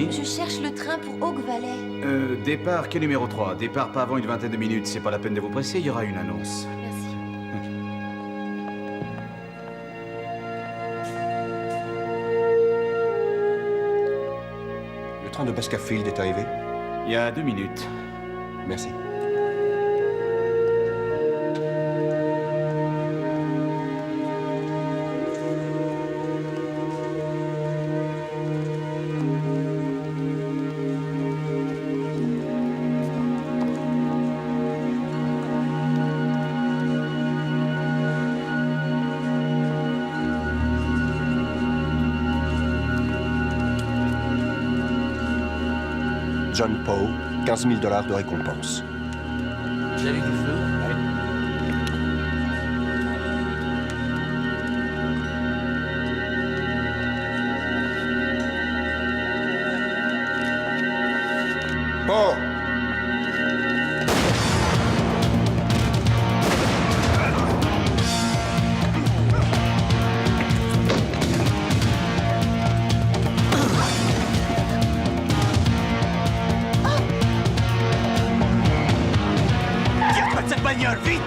Oui? Je cherche le train pour Oak Valley. Départ, quel numéro 3? Départ pas avant une vingtaine de minutes. C'est pas la peine de vous presser, il y aura une annonce. Merci. Le train de Baskerville est arrivé? Il y a 2 minutes. Merci. John Poe, 15 000 $ de récompense. Vous avez du feu? Poe! Tire-toi de cette bagnole, vite!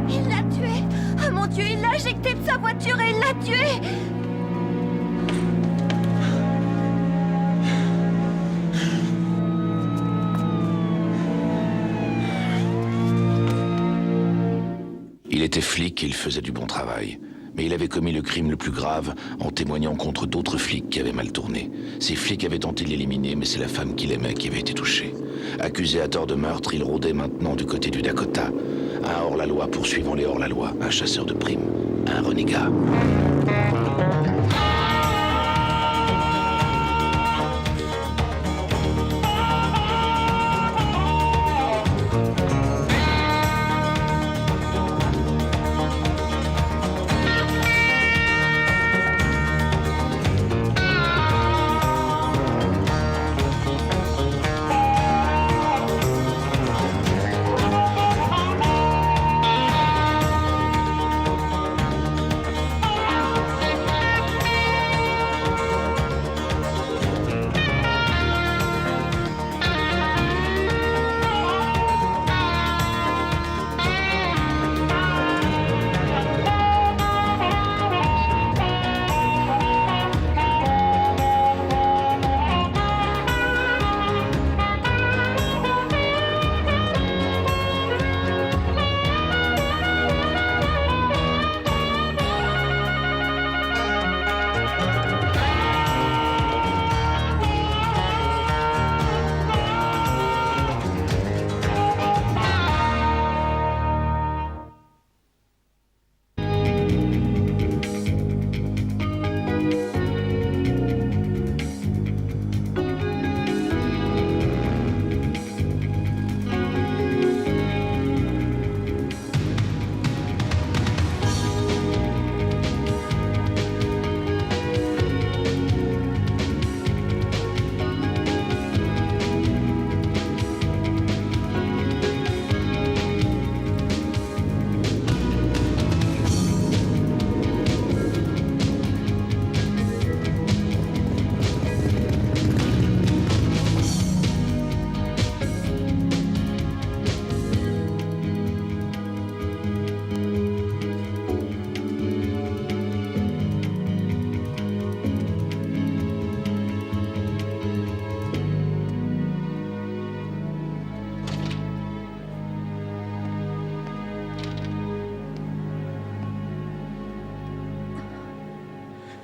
Il l'a tué. Oh mon Dieu, il l'a éjecté de sa voiture et il l'a tué. Il était flic et il faisait du bon travail. Mais il avait commis le crime le plus grave en témoignant contre d'autres flics qui avaient mal tourné. Ces flics avaient tenté de l'éliminer, mais c'est la femme qu'il aimait qui avait été touchée. Accusé à tort de meurtre, il rôdait maintenant du côté du Dakota. Un hors-la-loi poursuivant les hors-la-loi, un chasseur de primes, un renégat.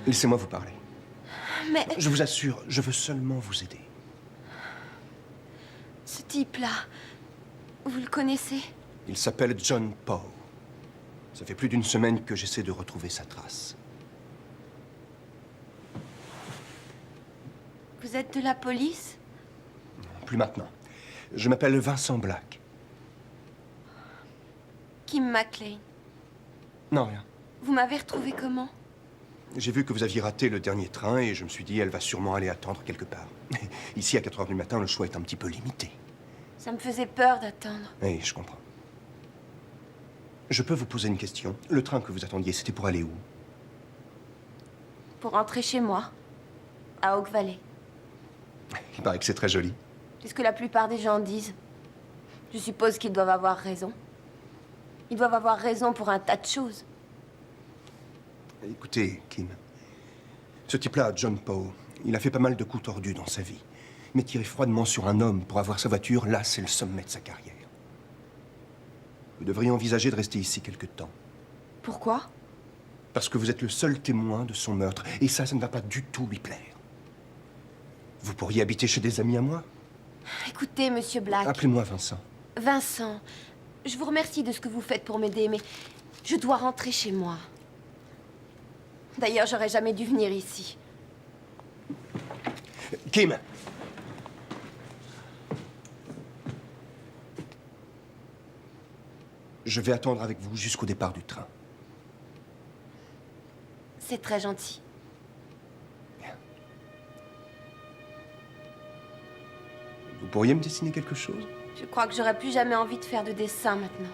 Laissez-moi vous parler. Mais Je vous assure, je veux seulement vous aider. ce type-là, vous le connaissez? Il s'appelle John Poe. Ça fait plus d'une semaine que j'essaie de retrouver sa trace. Vous êtes de la police? Plus maintenant. Je m'appelle Vincent Black. Kim McLean. Non, rien. Vous m'avez retrouvé comment? J'ai vu que vous aviez raté le dernier train et je me suis dit, elle va sûrement aller attendre quelque part. Ici, à 4 heures du matin, le choix est un petit peu limité. Ça me faisait peur d'attendre. Oui, je comprends. Je peux vous poser une question? Le train que vous attendiez, c'était pour aller où? Pour rentrer chez moi, à Oak Valley. Il paraît que c'est très joli. C'est ce que la plupart des gens disent. Je suppose qu'ils doivent avoir raison. Ils doivent avoir raison pour un tas de choses. Écoutez, Kim, ce type-là, John Poe, il a fait pas mal de coups tordus dans sa vie. Mais tirer froidement sur un homme pour avoir sa voiture, là, c'est le sommet de sa carrière. Vous devriez envisager de rester ici quelque temps. Pourquoi? Parce que vous êtes le seul témoin de son meurtre. Et ça ne va pas du tout lui plaire. Vous pourriez habiter chez des amis à moi? Écoutez, Monsieur Black. Appelez-moi Vincent. Vincent, je vous remercie de ce que vous faites pour m'aider, mais je dois rentrer chez moi. D'ailleurs, j'aurais jamais dû venir ici. Kim! Je vais attendre avec vous jusqu'au départ du train. C'est très gentil. Bien. Vous pourriez me dessiner quelque chose? Je crois que j'aurais plus jamais envie de faire de dessin maintenant.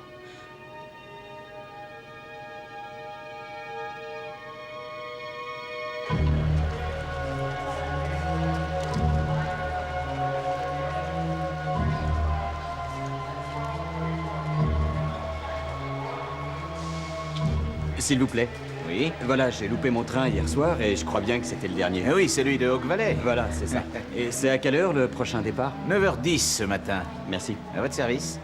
S'il vous plaît. Oui, voilà, j'ai loupé mon train hier soir et je crois bien que c'était le dernier. Ah oui, celui de Oak Valley. Voilà, c'est ça. Et c'est à quelle heure le prochain départ? 9h10 ce matin. Merci. À votre service.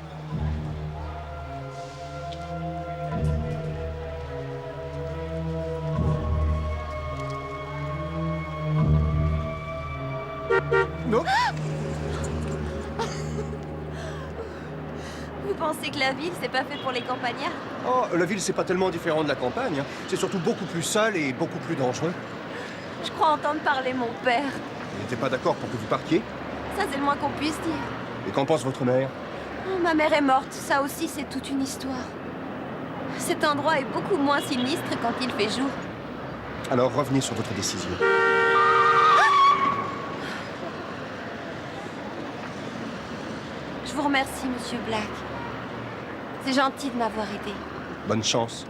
Non? Vous pensez que la ville, c'est pas fait pour les campagnards? Oh, la ville, c'est pas tellement différent de la campagne. Hein. C'est surtout beaucoup plus sale et beaucoup plus dangereux. Je crois entendre parler mon père. Il n'était pas d'accord pour que vous partiez? Ça, c'est le moins qu'on puisse dire. Et qu'en pense votre mère? Oh, ma mère est morte. Ça aussi, c'est toute une histoire. Cet endroit est beaucoup moins sinistre quand il fait jour. Alors revenez sur votre décision. Je vous remercie, Monsieur Black. C'est gentil de m'avoir aidé. Bonne chance.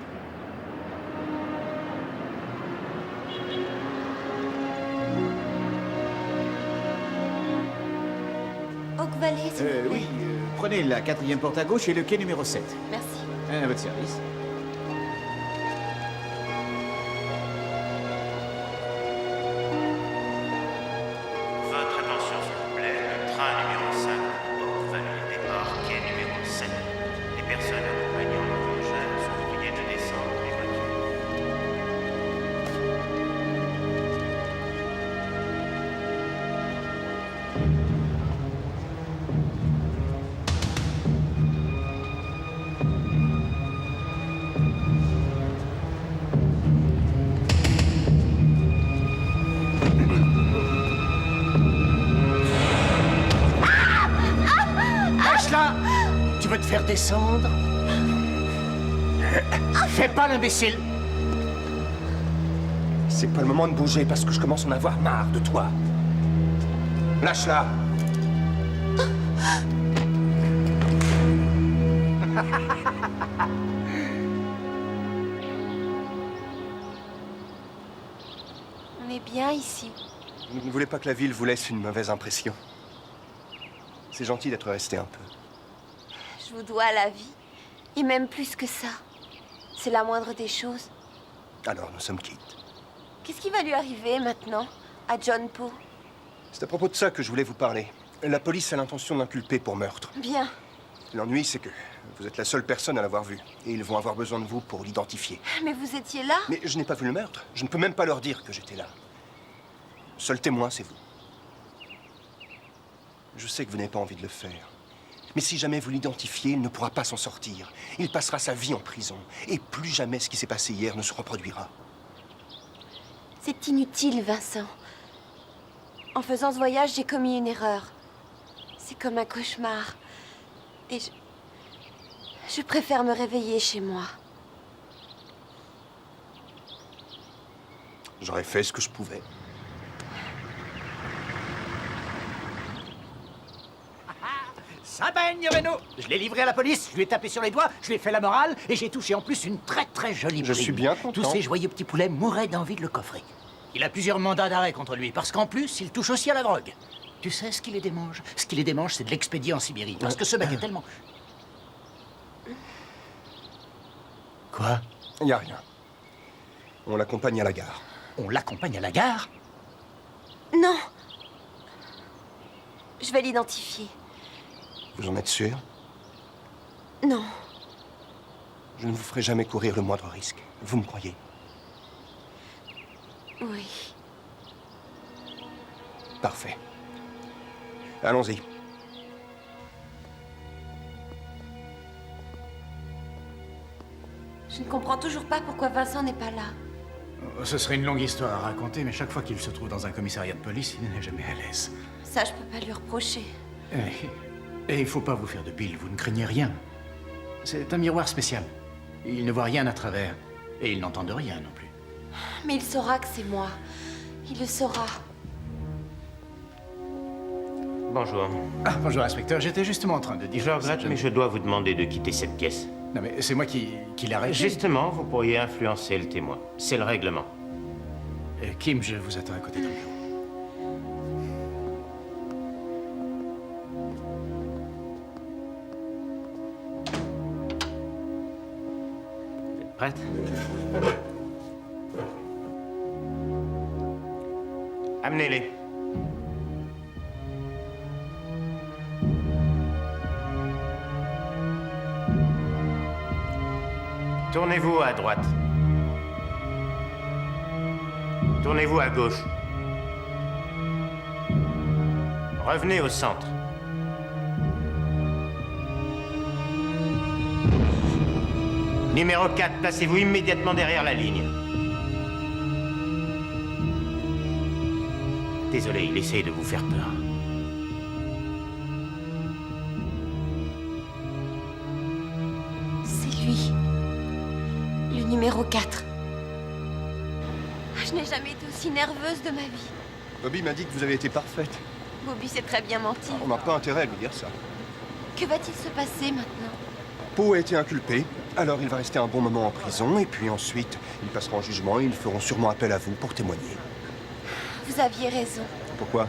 Oak Valley, s'il vous plaît. Oui, prenez la 4e porte à gauche et le quai numéro 7. Merci. À votre service. Votre attention, s'il vous plaît. Le train numéro 5, Oak Valley, départ quai numéro 7. Les personnes accompagnant les voyageurs sont priées de descendre des voitures. Lâche-la! Tu veux te faire descendre? Fais pas l'imbécile! C'est pas le moment de bouger parce que je commence à en avoir marre de toi. Lâche-la! On est bien ici. Vous ne voulez pas que la ville vous laisse une mauvaise impression. C'est gentil d'être resté un peu. Je vous dois la vie. Et même plus que ça. C'est la moindre des choses. Alors, nous sommes quittes. Qu'est-ce qui va lui arriver maintenant, à John Poe? C'est à propos de ça que je voulais vous parler. La police a l'intention de l'inculper pour meurtre. Bien. L'ennui, c'est que vous êtes la seule personne à l'avoir vu. Et ils vont avoir besoin de vous pour l'identifier. Mais vous étiez là? Mais je n'ai pas vu le meurtre. Je ne peux même pas leur dire que j'étais là. Seul témoin, c'est vous. Je sais que vous n'avez pas envie de le faire. Mais si jamais vous l'identifiez, il ne pourra pas s'en sortir. Il passera sa vie en prison. Et plus jamais ce qui s'est passé hier ne se reproduira. C'est inutile, Vincent. En faisant ce voyage, j'ai commis une erreur. C'est comme un cauchemar. Et je préfère me réveiller chez moi. J'aurais fait ce que je pouvais. Ça baigne, Reno. Je l'ai livré à la police, je lui ai tapé sur les doigts, je lui ai fait la morale, et j'ai touché en plus une très très jolie Je prime. suis bien content. Tous ces joyeux petits poulets mourraient d'envie de le coffrer. Il a plusieurs mandats d'arrêt contre lui, parce qu'en plus, il touche aussi à la drogue. Tu sais ce qui les démange? Ce qui les démange, c'est de l'expédier en Sibérie, parce que ce mec est tellement... Quoi? Y a rien. On l'accompagne à la gare. On l'accompagne à la gare? Non. Je vais l'identifier. Vous en êtes sûr? Non. Je ne vous ferai jamais courir le moindre risque. Vous me croyez? Oui. Parfait. Allons-y. Je ne comprends toujours pas pourquoi Vincent n'est pas là. Ce serait une longue histoire à raconter, mais chaque fois qu'il se trouve dans un commissariat de police, il n'est jamais à l'aise. Ça, je peux pas lui reprocher. Et il faut pas vous faire de bile, vous ne craignez rien. C'est un miroir spécial. Il ne voit rien à travers. Et il n'entend de rien non plus. Mais il saura que c'est moi. Il le saura. Bonjour. Ah, bonjour, inspecteur. J'étais justement en train de dire... Je regrette, mais je dois vous demander de quitter cette pièce. Non, mais c'est moi qui l'arrête. Justement, vous pourriez influencer le témoin. C'est le règlement. Kim, je vous attends à côté de mon bureau. Vous êtes prête? Amenez-les. Tournez-vous à droite. Tournez-vous à gauche. Revenez au centre. Numéro 4, placez-vous immédiatement derrière la ligne. Désolé, il essaye de vous faire peur. C'est lui. Le numéro 4. Je n'ai jamais été aussi nerveuse de ma vie. Bobby m'a dit que vous avez été parfaite. Bobby s'est très bien menti. On n'a pas intérêt à lui dire ça. Que va-t-il se passer maintenant? Poe a été inculpé, alors il va rester un bon moment en prison, et puis ensuite, il passera en jugement et ils feront sûrement appel à vous pour témoigner. Vous aviez raison. Pourquoi?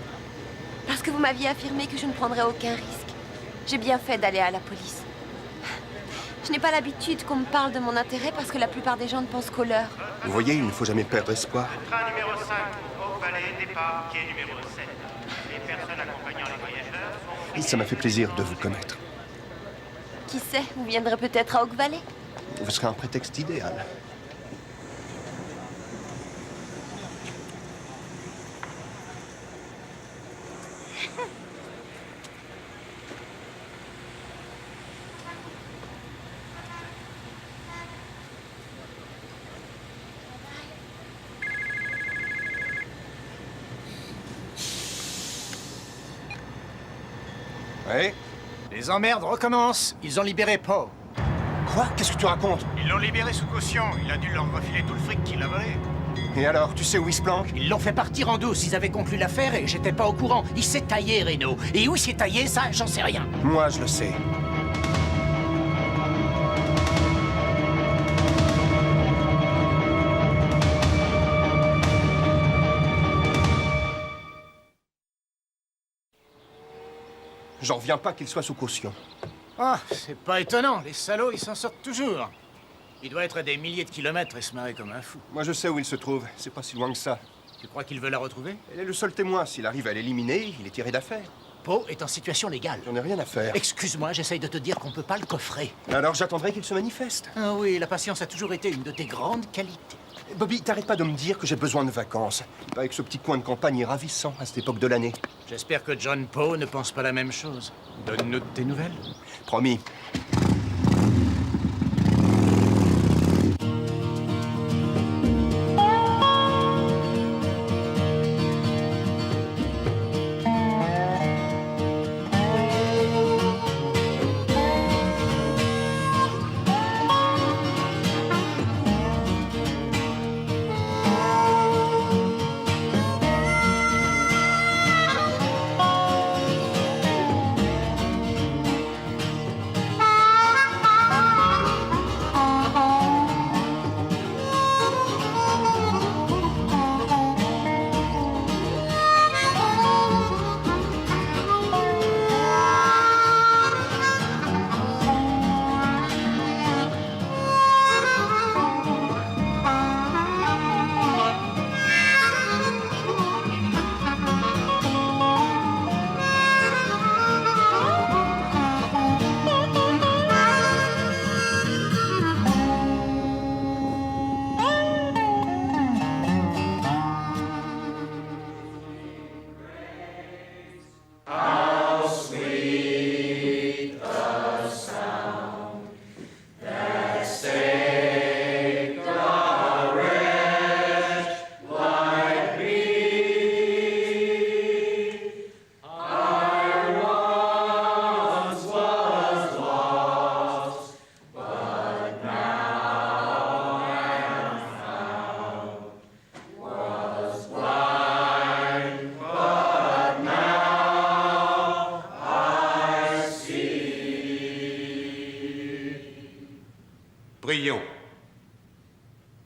Parce que vous m'aviez affirmé que je ne prendrais aucun risque. J'ai bien fait d'aller à la police. Je n'ai pas l'habitude qu'on me parle de mon intérêt parce que la plupart des gens ne pensent qu'au leur. Vous voyez, il ne faut jamais perdre espoir. Train numéro 5, Oak Valley, départ, quai numéro 7. Les personnes accompagnant les voyageurs sont... Et ça m'a fait plaisir de vous connaître. Qui sait, vous viendrez peut-être à Oak Valley. Vous serez un prétexte idéal. Ouais? Les emmerdes recommencent. Ils ont libéré Poe. Quoi? Qu'est-ce que tu racontes? Ils l'ont libéré sous caution. Il a dû leur refiler tout le fric qu'il a volé. Et alors, tu sais où il se planque? Ils l'ont fait partir en douce. Ils avaient conclu l'affaire et j'étais pas au courant. Il s'est taillé, Reno. Et où il s'est taillé, ça, j'en sais rien. Moi, je le sais. J'en reviens pas qu'il soit sous caution. Ah, c'est pas étonnant. Les salauds, ils s'en sortent toujours. Il doit être à des milliers de kilomètres et se marrer comme un fou. Moi, je sais où il se trouve. C'est pas si loin que ça. Tu crois qu'il veut la retrouver? Elle est le seul témoin. S'il arrive à l'éliminer, il est tiré d'affaire. Poe est en situation légale. J'en ai rien à faire. Excuse-moi, j'essaye de te dire qu'on peut pas le coffrer. Alors, j'attendrai qu'il se manifeste. Ah oui, la patience a toujours été une de tes grandes qualités. Bobby, t'arrêtes pas de me dire que j'ai besoin de vacances. Pas avec ce petit coin de campagne ravissant à cette époque de l'année. J'espère que John Poe ne pense pas la même chose. Donne-nous de tes nouvelles. Promis.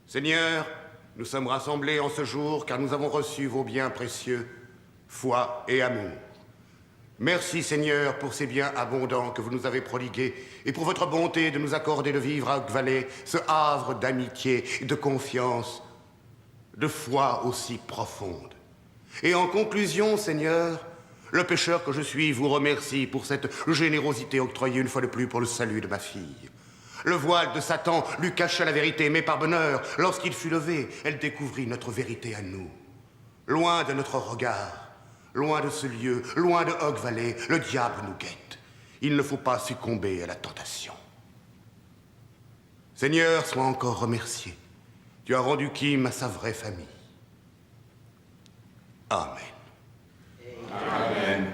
Seigneur, nous sommes rassemblés en ce jour car nous avons reçu vos biens précieux, foi et amour. Merci Seigneur pour ces biens abondants que vous nous avez prodigués et pour votre bonté de nous accorder de vivre à Oak Valley, ce havre d'amitié, de confiance, de foi aussi profonde. Et en conclusion, Seigneur, le pécheur que je suis vous remercie pour cette générosité octroyée une fois de plus pour le salut de ma fille. Le voile de Satan lui cachait la vérité, mais par bonheur, lorsqu'il fut levé, elle découvrit notre vérité à nous. Loin de notre regard, loin de ce lieu, loin de Oak Valley, le diable nous guette. Il ne faut pas succomber à la tentation. Seigneur, sois encore remercié. Tu as rendu Kim à sa vraie famille. Amen. Amen.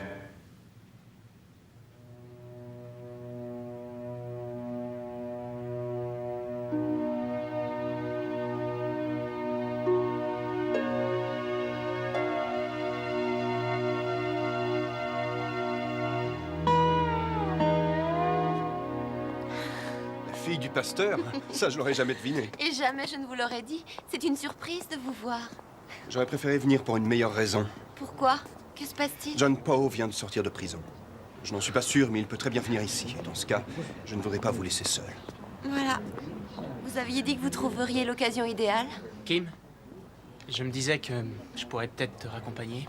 La fille du pasteur? Ça, je l'aurais jamais deviné. Et jamais je ne vous l'aurais dit. C'est une surprise de vous voir. J'aurais préféré venir pour une meilleure raison. Pourquoi? Que se passe-t-il? John Poe vient de sortir de prison. Je n'en suis pas sûr, mais il peut très bien venir ici. Et dans ce cas, je ne voudrais pas vous laisser seul. Voilà. Vous aviez dit que vous trouveriez l'occasion idéale. Kim, je me disais que je pourrais peut-être te raccompagner.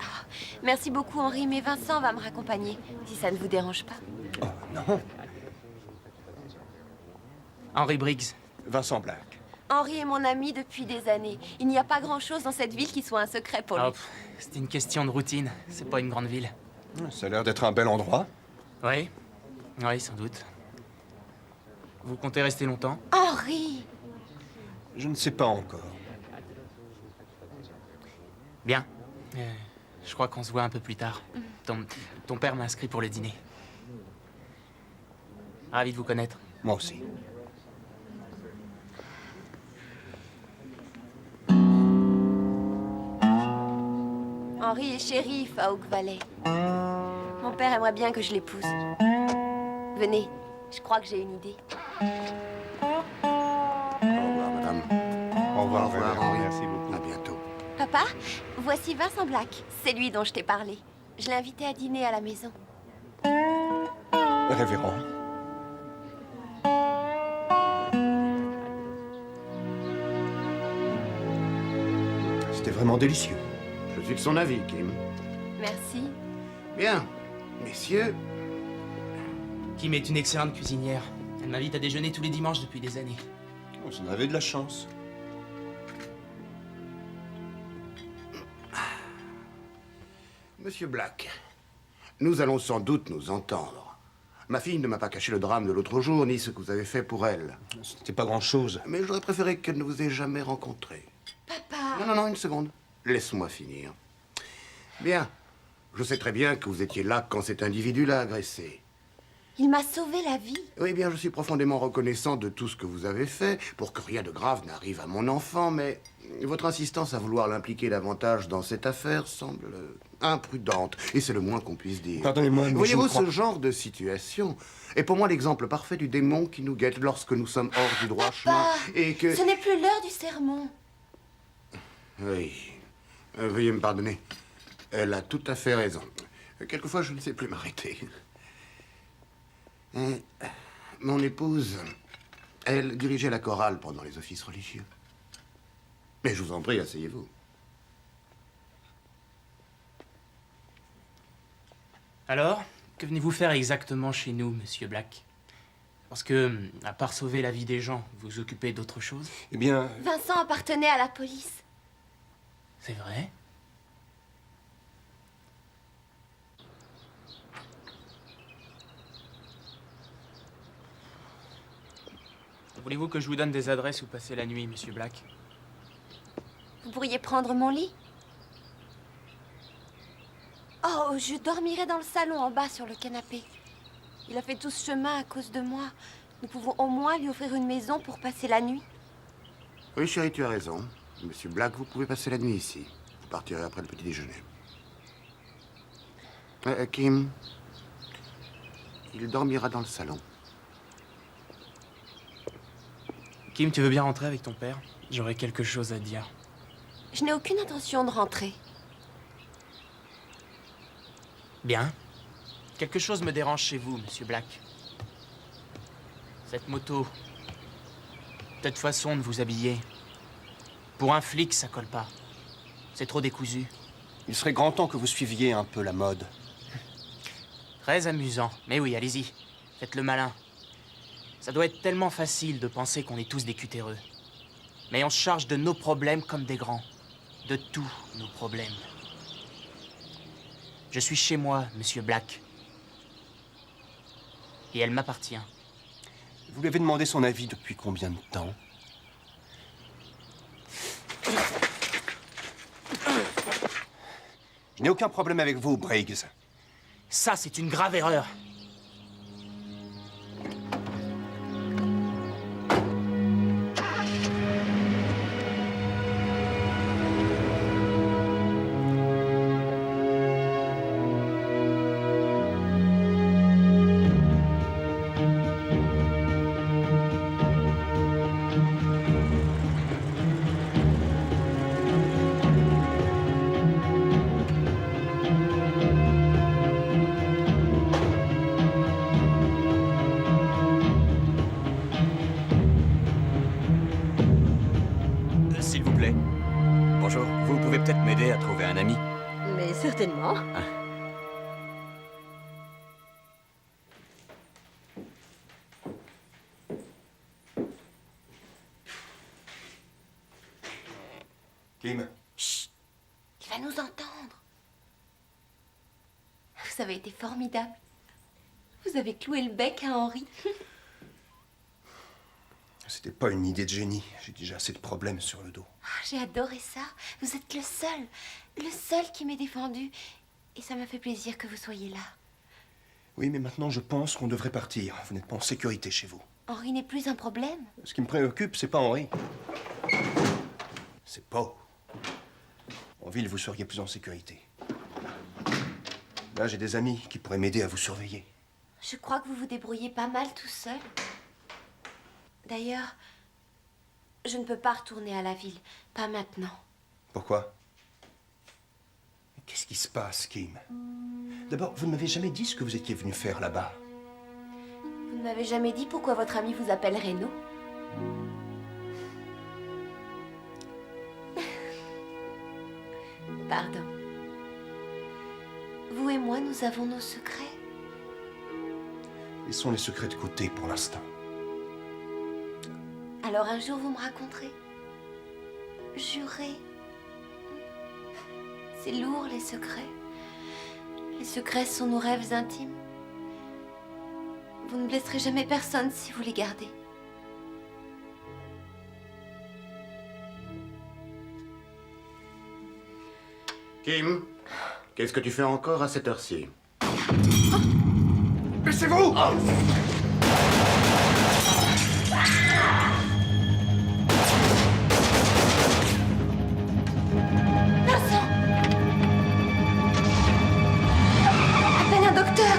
Merci beaucoup, Henri, mais Vincent va me raccompagner, si ça ne vous dérange pas. Oh, non. Henry Briggs. Vincent Black. Henri est mon ami depuis des années. Il n'y a pas grand-chose dans cette ville qui soit un secret pour lui. C'est une question de routine. C'est pas une grande ville. Ça a l'air d'être un bel endroit. Oui, oui, sans doute. Vous comptez rester longtemps? Henri! Je ne sais pas encore. Bien. Je crois qu'on se voit un peu plus tard. Ton père m'a inscrit pour le dîner. Ravi de vous connaître. Moi aussi. Henri est shérif à Oak Valley. Mon père aimerait bien que je l'épouse. Venez, je crois que j'ai une idée. Au revoir, madame. Au revoir, Henri. Merci beaucoup. À bientôt. Papa, voici Vincent Black. C'est lui dont je t'ai parlé. Je l'ai invité à dîner à la maison. Révérend. C'était vraiment délicieux. Je suis de son avis, Kim. Merci. Bien. Messieurs, Kim est une excellente cuisinière. Elle m'invite à déjeuner tous les dimanches depuis des années. Vous en avez de la chance. Monsieur Black, nous allons sans doute nous entendre. Ma fille ne m'a pas caché le drame de l'autre jour, ni ce que vous avez fait pour elle. C'était pas grand-chose. Mais j'aurais préféré qu'elle ne vous ait jamais rencontré. Papa! Non, une seconde. Laisse-moi finir. Bien. Je sais très bien que vous étiez là quand cet individu l'a agressé. Il m'a sauvé la vie. Oui, bien, je suis profondément reconnaissant de tout ce que vous avez fait pour que rien de grave n'arrive à mon enfant, mais votre insistance à vouloir l'impliquer davantage dans cette affaire semble imprudente, et c'est le moins qu'on puisse dire. Pardonnez-moi, mais Voyez-vous, je ne crois ce genre de situation est pour moi l'exemple parfait du démon qui nous guette lorsque nous sommes hors du droit chemin et que... Ce n'est plus l'heure du sermon. Oui. Veuillez me pardonner. Elle a tout à fait raison. Quelquefois, je ne sais plus m'arrêter. Mon épouse, elle dirigeait la chorale pendant les offices religieux. Mais je vous en prie, asseyez-vous. Alors, que venez-vous faire exactement chez nous, monsieur Black? Parce que, à part sauver la vie des gens, vous vous occupez d'autre chose? Eh bien... Vincent appartenait à la police. C'est vrai? Voulez-vous que je vous donne des adresses où passer la nuit, monsieur Black? Vous pourriez prendre mon lit? Oh, je dormirai dans le salon en bas sur le canapé. Il a fait tout ce chemin à cause de moi. Nous pouvons au moins lui offrir une maison pour passer la nuit. Oui, chérie, tu as raison. Monsieur Black, vous pouvez passer la nuit ici. Vous partirez après le petit déjeuner. Kim, il dormira dans le salon. Kim, tu veux bien rentrer avec ton père? J'aurais quelque chose à te dire. Je n'ai aucune intention de rentrer. Bien. Quelque chose me dérange chez vous, Monsieur Black. Cette moto. Cette façon de vous habiller. Pour un flic, ça colle pas. C'est trop décousu. Il serait grand temps que vous suiviez un peu la mode. Très amusant. Mais oui, allez-y. Faites le malin. Ça doit être tellement facile de penser qu'on est tous des cutéreux. Mais on se charge de nos problèmes comme des grands. De tous nos problèmes. Je suis chez moi, Monsieur Black. Et elle m'appartient. Vous lui avez demandé son avis depuis combien de temps? Je n'ai aucun problème avec vous, Briggs. Ça, c'est une grave erreur. S'il vous plaît. Bonjour. Vous pouvez peut-être m'aider à trouver un ami? Mais certainement. Kim, Il va nous entendre. Vous avez été formidable. Vous avez cloué le bec à Henri. c'était pas une idée de génie. J'ai déjà assez de problèmes sur le dos. Ah, j'ai adoré ça. Vous êtes le seul qui m'ait défendu. Et ça m'a fait plaisir que vous soyez là. Oui, mais maintenant, je pense qu'on devrait partir. Vous n'êtes pas en sécurité chez vous. Henri n'est plus un problème. Ce qui me préoccupe, c'est pas Henri. C'est Poe. En ville, vous seriez plus en sécurité. Là, j'ai des amis qui pourraient m'aider à vous surveiller. Je crois que vous vous débrouillez pas mal tout seul. D'ailleurs, je ne peux pas retourner à la ville. Pas maintenant. Pourquoi? Mais qu'est-ce qui se passe, Kim? D'abord, vous ne m'avez jamais dit ce que vous étiez venu faire là-bas. Vous ne m'avez jamais dit pourquoi votre ami vous appelle Reno. Pardon. Vous et moi, nous avons nos secrets. Laissons les secrets de côté pour l'instant. Alors un jour, vous me raconterez. Jurez. C'est lourd, les secrets. Les secrets sont nos rêves intimes. Vous ne blesserez jamais personne si vous les gardez. Kim, qu'est-ce que tu fais encore à cette heure-ci? Laissez-vous! Vincent! Appelle un docteur!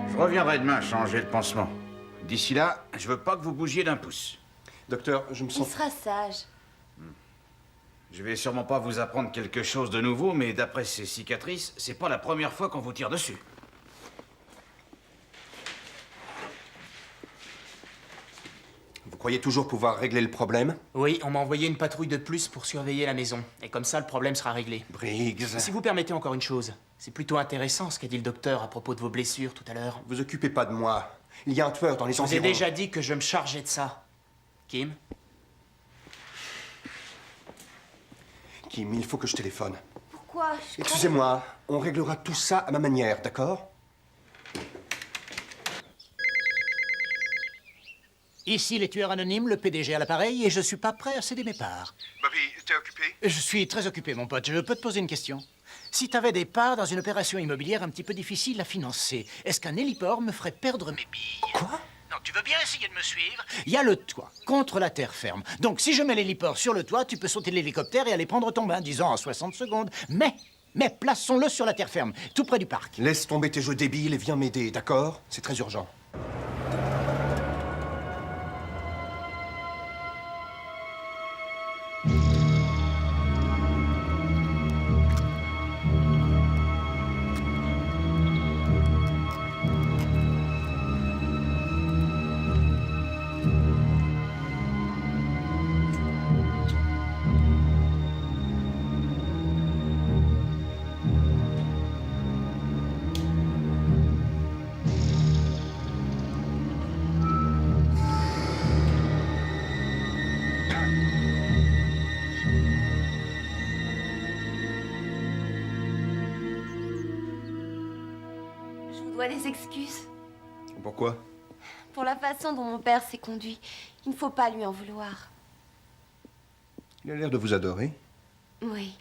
Je reviendrai demain changer le pansement. D'ici là, je veux pas que vous bougiez d'un pouce. Docteur, je me Il sens... sera sage. Je vais sûrement pas vous apprendre quelque chose de nouveau, mais d'après ces cicatrices, c'est pas la première fois qu'on vous tire dessus. Vous croyez toujours pouvoir régler le problème? Oui, on m'a envoyé une patrouille de plus pour surveiller la maison. Et comme ça, le problème sera réglé. Briggs... Si vous permettez encore une chose, c'est plutôt intéressant ce qu'a dit le docteur à propos de vos blessures tout à l'heure. Vous occupez pas de moi. Il y a un tueur dans les Je vous ai environs. déjà dit que je me chargeais de ça. Kim? Kim, il faut que je téléphone. Pourquoi? Excusez-moi, on réglera tout ça à ma manière, d'accord? Ici les tueurs anonymes, le PDG à l'appareil, et je suis pas prêt à céder mes parts. Bobby, t'es occupé? Je suis très occupé, mon pote. Je peux te poser une question? Si t'avais des parts dans une opération immobilière un petit peu difficile à financer, est-ce qu'un héliport me ferait perdre mes billes? Quoi? Non, tu veux bien essayer de me suivre? Il y a le toit, contre la terre ferme. Donc si je mets l'héliport sur le toit, tu peux sauter de l'hélicoptère et aller prendre ton bain, disons en 60 secondes. Mais plaçons-le sur la terre ferme, tout près du parc. Laisse tomber tes jeux débiles et viens m'aider, d'accord? C'est très urgent. Je vous dois des excuses Pourquoi? pour la façon dont mon père s'est conduit. Il ne faut pas lui en vouloir. Il a l'air de vous adorer. Oui.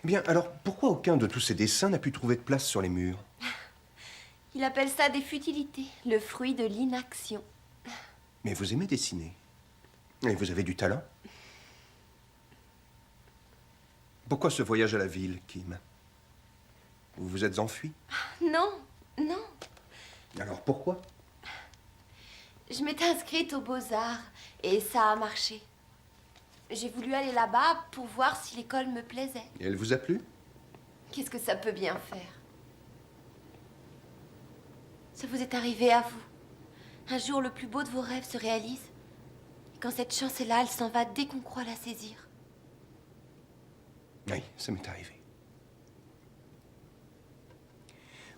Eh bien, alors, pourquoi aucun de tous ces dessins n'a pu trouver de place sur les murs? Il appelle ça des futilités, le fruit de l'inaction. Mais vous aimez dessiner. Et vous avez du talent. Pourquoi ce voyage à la ville, Kim? Vous vous êtes enfui? Non, non. Alors pourquoi? Je m'étais inscrite aux Beaux-Arts et ça a marché. J'ai voulu aller là-bas pour voir si l'école me plaisait. Et elle vous a plu? Qu'est-ce que ça peut bien faire? Ça vous est arrivé à vous. Un jour, le plus beau de vos rêves se réalise. Et quand cette chance est là, elle s'en va dès qu'on croit la saisir. Oui, ça m'est arrivé.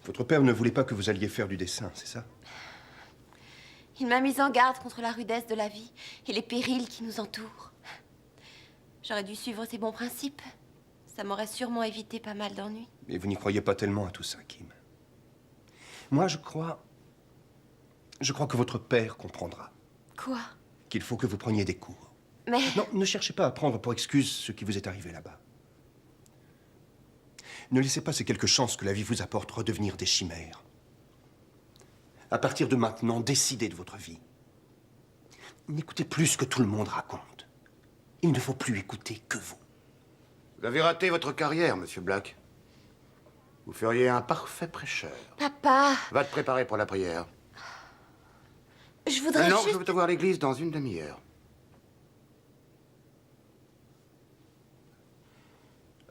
Votre père ne voulait pas que vous alliez faire du dessin, c'est ça? Il m'a mise en garde contre la rudesse de la vie et les périls qui nous entourent. J'aurais dû suivre ses bons principes. Ça m'aurait sûrement évité pas mal d'ennuis. Mais vous n'y croyez pas tellement à tout ça, Kim. Moi, je crois que votre père comprendra. Quoi? Qu'il faut que vous preniez des cours. Mais... Non, ne cherchez pas à prendre pour excuse ce qui vous est arrivé là-bas. Ne laissez pas ces quelques chances que la vie vous apporte redevenir des chimères. À partir de maintenant, décidez de votre vie. N'écoutez plus ce que tout le monde raconte. Il ne faut plus écouter que vous. Vous avez raté votre carrière, monsieur Black. Vous feriez un parfait prêcheur. Papa, Va te préparer pour la prière. je voudrais Non, juste... je veux te voir à l'église dans une demi-heure.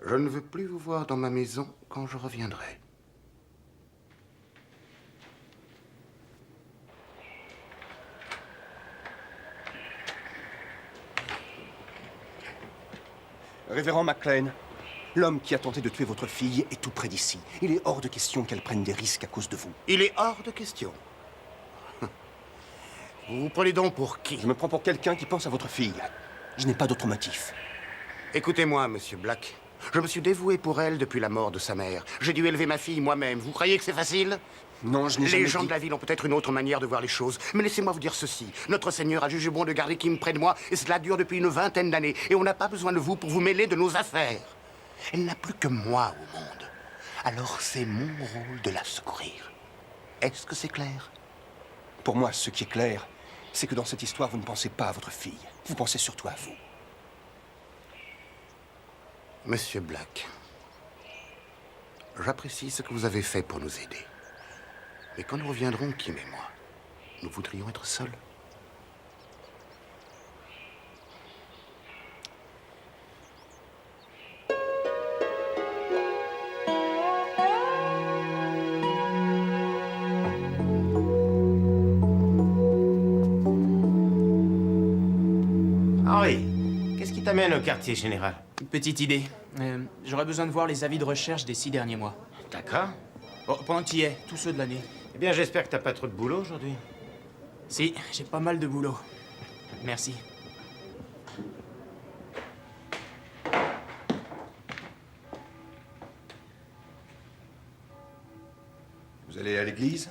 Je ne veux plus vous voir dans ma maison quand je reviendrai. Révérend McLean, l'homme qui a tenté de tuer votre fille est tout près d'ici. Il est hors de question qu'elle prenne des risques à cause de vous. Il est hors de question. Vous vous prenez donc pour qui? Je me prends pour quelqu'un qui pense à votre fille. Je n'ai pas d'autre motif. Écoutez-moi, monsieur Black. Je me suis dévoué pour elle depuis la mort de sa mère. J'ai dû élever ma fille moi-même. Vous croyez que c'est facile? Non, je n'ai jamais Les gens dit... de la ville ont peut-être une autre manière de voir les choses. Mais laissez-moi vous dire ceci. Notre Seigneur a jugé bon de garder Kim près de moi, et cela dure depuis une vingtaine d'années. Et on n'a pas besoin de vous pour vous mêler de nos affaires. Elle n'a plus que moi au monde. Alors c'est mon rôle de la secourir. Est-ce que c'est clair? Pour moi, ce qui est clair, c'est que dans cette histoire, vous ne pensez pas à votre fille. Vous pensez surtout à vous. Monsieur Black, j'apprécie ce que vous avez fait pour nous aider. Mais quand nous reviendrons, Kim et moi, nous voudrions être seuls. Henri, qu'est-ce qui t'amène au quartier général? Une petite idée. J'aurais besoin de voir les avis de recherche des 6 derniers mois. D'accord. Bon, pendant que tu y es, tous ceux de l'année. Eh bien, j'espère que t'as pas trop de boulot aujourd'hui. Si, j'ai pas mal de boulot. Merci. Vous allez à l'église?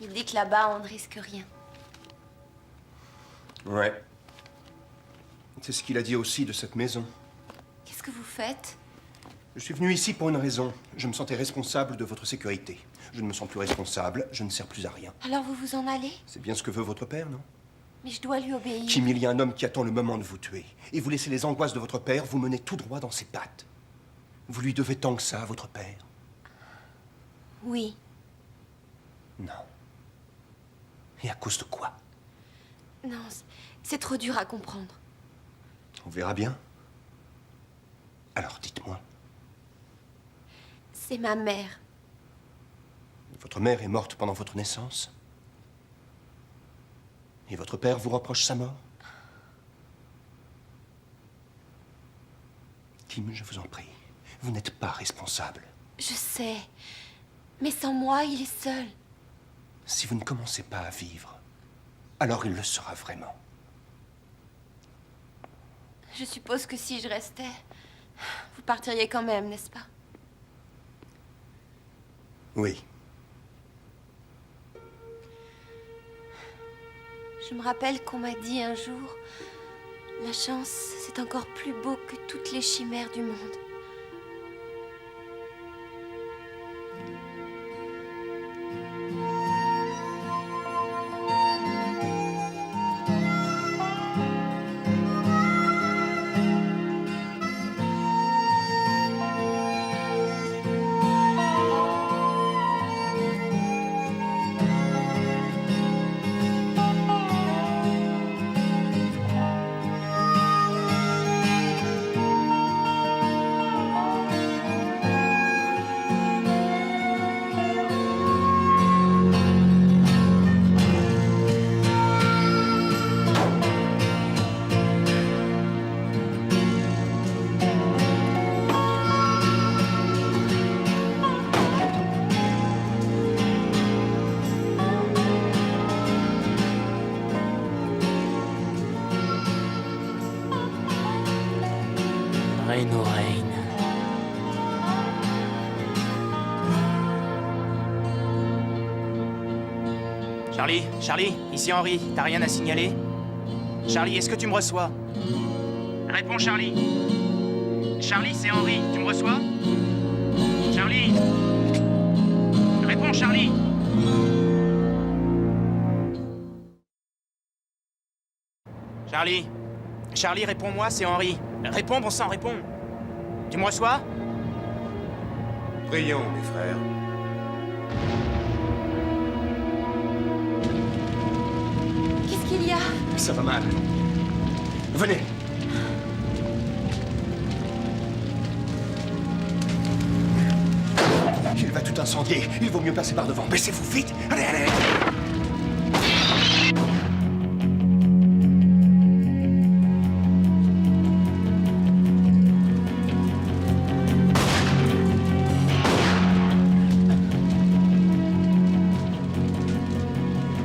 Il dit que là-bas, on ne risque rien. Ouais. C'est ce qu'il a dit aussi de cette maison. Qu'est-ce que vous faites? Je suis venu ici pour une raison. Je me sentais responsable de votre sécurité. Je ne me sens plus responsable, je ne sers plus à rien. Alors vous vous en allez? C'est bien ce que veut votre père, non? Mais je dois lui obéir. Kim, il y a un homme qui attend le moment de vous tuer. Et vous laissez les angoisses de votre père vous mener tout droit dans ses pattes. Vous lui devez tant que ça à votre père? Oui. Non. Et à cause de quoi? Non, c'est trop dur à comprendre. On verra bien. Alors dites-moi. C'est ma mère. Votre mère est morte pendant votre naissance? Et votre père vous reproche sa mort? Kim, je vous en prie, vous n'êtes pas responsable. Je sais. Mais sans moi, il est seul. Si vous ne commencez pas à vivre, alors il le sera vraiment. Je suppose que si je restais, vous partiriez quand même, n'est-ce pas? Oui. Je me rappelle qu'on m'a dit un jour, la chance, c'est encore plus beau que toutes les chimères du monde. Reno Rain. Charlie, ici Henri, t'as rien à signaler? Charlie, est-ce que tu me reçois? Réponds, Charlie. Charlie, c'est Henri, tu me reçois? Charlie! Réponds, Charlie! Charlie, réponds-moi, c'est Henri. Réponds, bon sang, réponds. Tu me reçois? Prions, mes frères. Qu'est-ce qu'il y a? Ça va mal. Venez. Il va tout incendier. Il vaut mieux passer par devant. Baissez-vous vite. Allez, allez.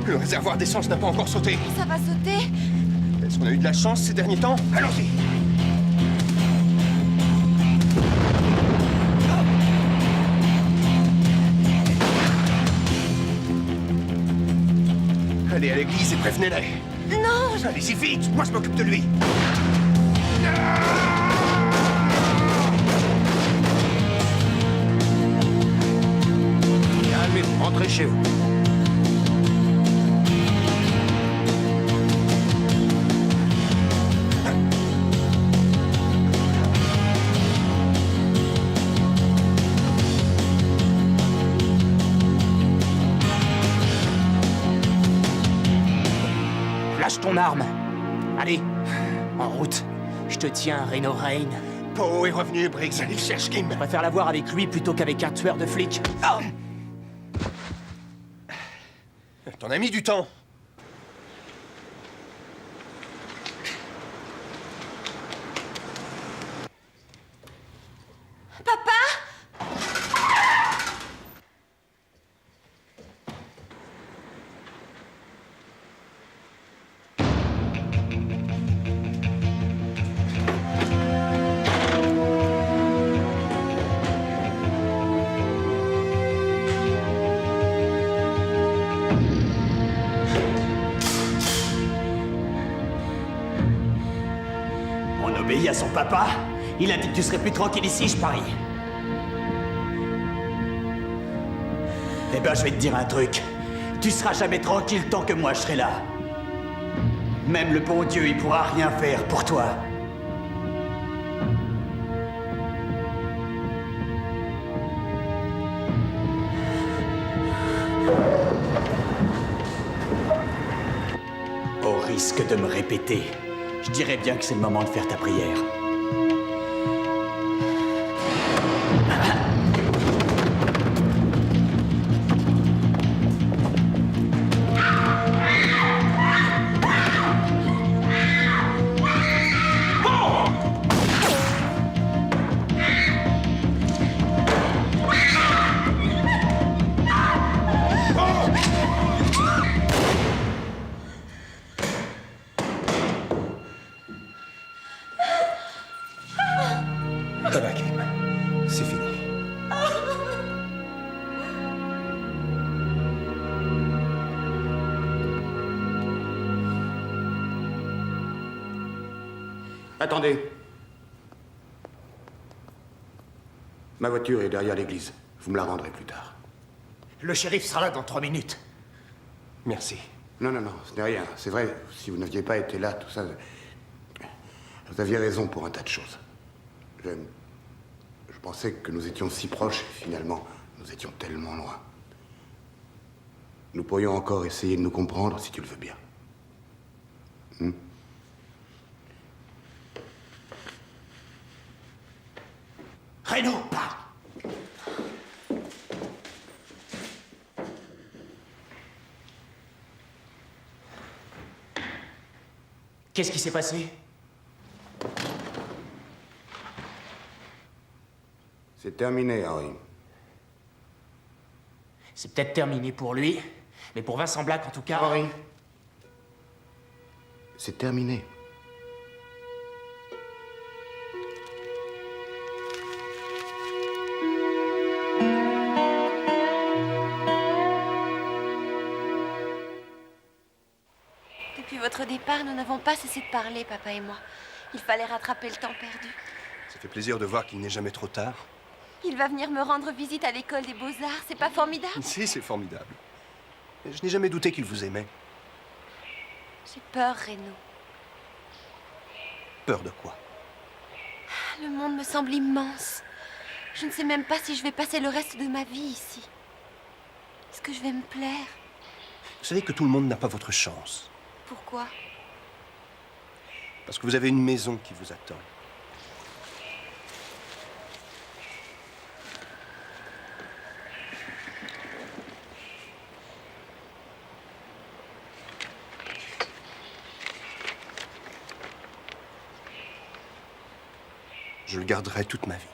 Le réservoir d'essence n'a pas encore sauté. Ça va sauter? Est-ce qu'on a eu de la chance ces derniers temps? Allons-y. Allez à l'église et prévenez-les. Non, Allez-y vite, moi je m'occupe de lui. Calmez-vous, rentrez chez vous. Lâche ton arme. Allez, en route. Je te tiens, Reno Rain. Poe est revenu, Briggs. Il cherche Kim. Je préfère la voir avec lui plutôt qu'avec un tueur de flics. Oh. T'en as mis du temps. On obéit à son papa? Il a dit que tu serais plus tranquille ici, je parie. Eh ben, je vais te dire un truc. Tu seras jamais tranquille tant que moi je serai là. Même le bon Dieu, il pourra rien faire pour toi. Au risque de me répéter, je dirais bien que c'est le moment de faire ta prière. Ça va, Kim. C'est fini. Attendez. Ma voiture est derrière l'église. Vous me la rendrez plus tard. Le shérif sera là dans 3 minutes. Merci. Non, non, non, ce n'est rien. C'est vrai, si vous n'aviez pas été là, tout ça... Vous aviez raison pour un tas de choses. Je pensais que nous étions si proches, et finalement, nous étions tellement loin. Nous pourrions encore essayer de nous comprendre, si tu le veux bien. Reno, pas. Qu'est-ce qui s'est passé? C'est terminé, Henry. C'est peut-être terminé pour lui, mais pour Vincent Black, en tout cas... Henry. C'est terminé. Depuis votre départ, nous n'avons pas cessé de parler, papa et moi. Il fallait rattraper le temps perdu. Ça fait plaisir de voir qu'il n'est jamais trop tard. Il va venir me rendre visite à l'école des beaux-arts, c'est pas formidable? Si, c'est formidable. Mais je n'ai jamais douté qu'il vous aimait. J'ai peur, Reno. Peur de quoi? Le monde me semble immense. Je ne sais même pas si je vais passer le reste de ma vie ici. Est-ce que je vais me plaire? Vous savez que tout le monde n'a pas votre chance. Pourquoi? Parce que vous avez une maison qui vous attend. Je le garderai toute ma vie.